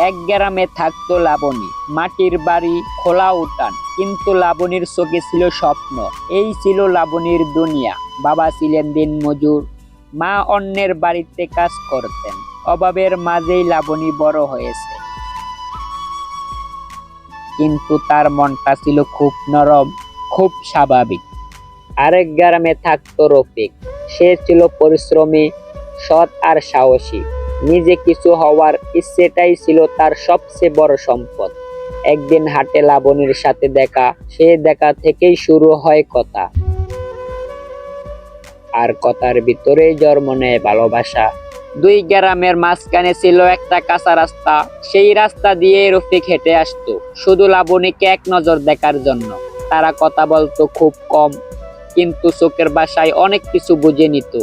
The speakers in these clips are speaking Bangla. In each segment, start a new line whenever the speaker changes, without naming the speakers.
এক গ্রামে থাকতো লাবণী। মাটির বাড়ি, খোলা উঠান, কিন্তু লাবণীর চোখে ছিল স্বপ্ন। এই ছিল লাবণীর দুনিয়া। বাবা ছিলেন দিনমজুর, মা অন্যের বাড়িতে কাজ করতেন। অভাবের মাঝেই লাবণী বড় হয়েছে, কিন্তু তার মনটা ছিল খুব নরম, খুব স্বাভাবিক। আরেক গ্রামে থাকতো রফিক। সে ছিল পরিশ্রমী, সৎ আর সাহসী। নিজে কিছু হওয়ার ইচ্ছেটাই ছিল তার সবচেয়ে বড় সম্পদ। একদিন হাটে লাবণীর সাথে দেখা, সে দেখা থেকেই শুরু হয় কথা, আর কথার ভিতরেই জন্ম নেয় ভালোবাসা। দুই গ্রামের মাঝখানে ছিল একটা কাঁচা রাস্তা। সেই রাস্তা দিয়ে রফিক হেঁটে আসতো শুধু লাবণীকে এক নজর দেখার জন্য। তারা কথা বলতো খুব কম, কিন্তু চোখের ভাষায় অনেক কিছু বুঝে নিত।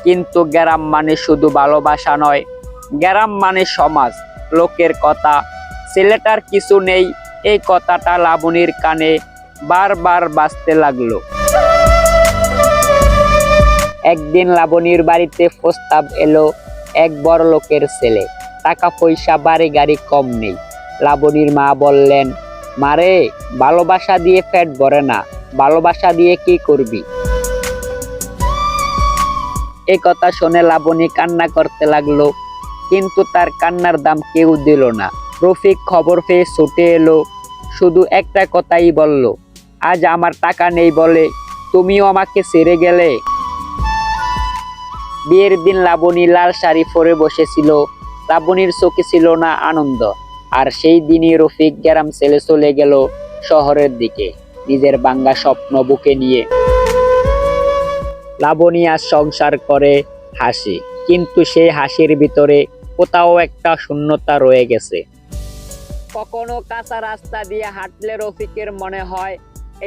কিন্তু গ্রাম মানে শুধু ভালোবাসা নয়, গ্রাম মানে সমাজ, লোকের কথা। ছেলেটার কিছু নেই, এই কথাটা লাবণীর কানে বারবার বাজতে লাগলো। একদিন লাবণীর বাড়িতে প্রস্তাব এলো এক বড় লোকের ছেলে। টাকা পয়সা, বাড়ি গাড়ি কম নেই। লাবণীর মা বললেন, মারে, ভালোবাসা দিয়ে পেট ভরে না, ভালোবাসা দিয়ে কি করবি? এই কথা শুনে লাবণী কান্না করতে লাগলো, কিন্তু তার কান্নার দাম কেউ দিল না। রফিক খবর পেয়ে ছুটে এলো, শুধু একটা কথাই বলল, আজ আমার টাকা নেই বলে তুমিও আমাকে ছেড়ে গেলে। বিয়ের দিন লাবণী লাল শাড়ি পরে বসেছিল। লাবণীর চোখে ছিল না আনন্দ। আর সেই দিনই রফিক গ্রাম ছেড়ে চলে গেল শহরের দিকে, নিজের ভাঙা স্বপ্ন বুকে নিয়ে। লাবণী আজ সংসার করে, হাসি, কিন্তু সেই হাসির ভিতরে কোথাও একটা শূন্যতা রয়ে গেছে। কখনো কাঁচা রাস্তা দিয়ে হাঁটলে রফিকের মনে হয়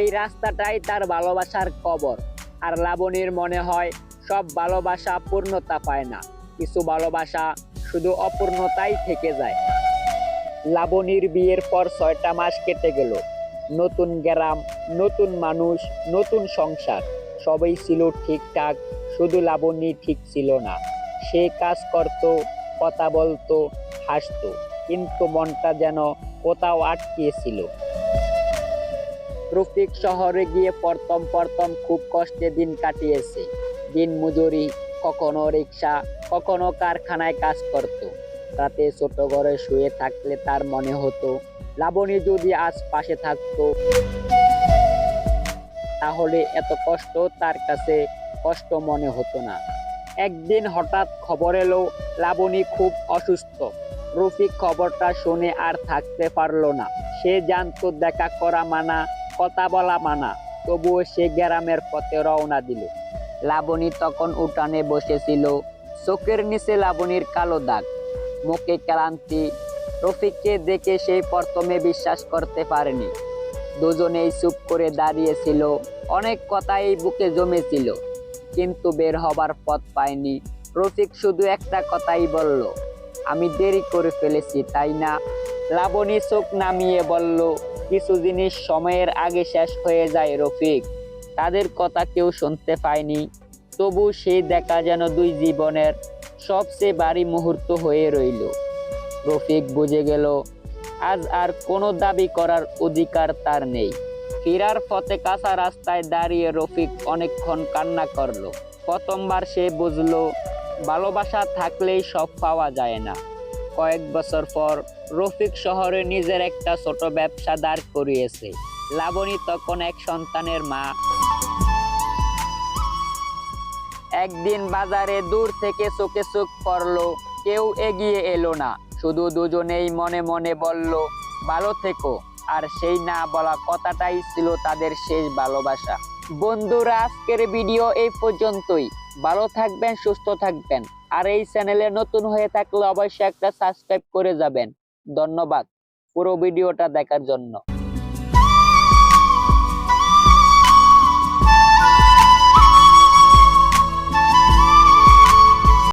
এই রাস্তাটাই তার ভালোবাসার কবর। আর লাবণীর মনে হয় সব ভালোবাসা পূর্ণতা পায় না, কিছু ভালোবাসা শুধু অপূর্ণতাই থেকে যায়। লাবণীর বিয়ের পর 6টা মাস কেটে গেল। নতুন গ্রাম, নতুন মানুষ, নতুন সংসার, সবই ছিল ঠিকঠাক, শুধু লাবণী ঠিক ছিল না। সে কাজ করত, কথা বলতো, হাসতো, কিন্তু মনটা যেন কোথাও আটকে ছিল। রফিক শহরে গিয়ে প্রথম খুব কষ্টে দিন কাটিয়েছে। দিন মজুরি, কখনো রিক্সা, কখনো কারখানায় কাজ করত। রাতে ছোট ঘরে শুয়ে থাকলে তার মনে হতো, লাবণী যদি আজ পাশে থাকতো তাহলে এত কষ্ট তার কাছে কষ্ট মনে হতো না। একদিন হঠাৎ খবর এলো লাবণী খুব অসুস্থ। রফিক খবরটা শুনে আর থাকতে পারলো না। সে জানতো দেখা করা মানা, কথা বলা মানা, তবুও সে গ্রামের পথে রওনা দিল। লাবণী তখন উঠানে বসেছিল, চোখের নিচে লাবণীর কালো দাগ, মুখে ক্লান্তি। রফিককে দেখে সেই প্রথমে বিশ্বাস করতে পারেনি। দুজনেই চুপ করে দাঁড়িয়েছিল। অনেক কথাই বুকে জমেছিল, কিন্তু বের হবার পথ পায়নি। রফিক শুধু একটা কথাই বলল, আমি দেরি করে ফেলেছি, তাই না? লাবণী চোখ নামিয়ে বলল, কিছু জিনিস সময়ের আগে শেষ হয়ে যায় রফিক। তাদের কথা কেউ শুনতে পায়নি, তবু সেই দেখা যেন দুই জীবনের সবচেয়ে ভারী মুহূর্ত হয়ে রইল। রফিক বুঝে গেল আজ আর কোনো দাবি করার অধিকার তার নেই। ফেরার পথে কাঁচা রাস্তায় দাঁড়িয়ে রফিক অনেকক্ষণ কান্না করলো। প্রথমবার সে বুঝলো ভালোবাসা থাকলেই সব পাওয়া যায় না। কয়েক বছর পর রফিক শহরে নিজের একটা ছোট ব্যবসা দাঁড় করিয়েছে। লাবণী তখন এক সন্তানের মা। একদিন বাজারে দূর থেকে চোখে চোখ পড়লো, কেউ এগিয়ে এলো না, শুধু দুজনেই মনে মনে বলল, ভালো থেকো। আর সেই না বলা কথাটাই ছিল তাদের শেষ ভালোবাসা। বন্ধুরা, আজকের ভিডিও এই পর্যন্তই। ভালো থাকবেন, সুস্থ থাকবেন। আর এই চ্যানেলে নতুন হয়ে থাকলে অবশ্যই একটা সাবস্ক্রাইব করে যাবেন। ধন্যবাদ পুরো ভিডিওটা দেখার জন্য।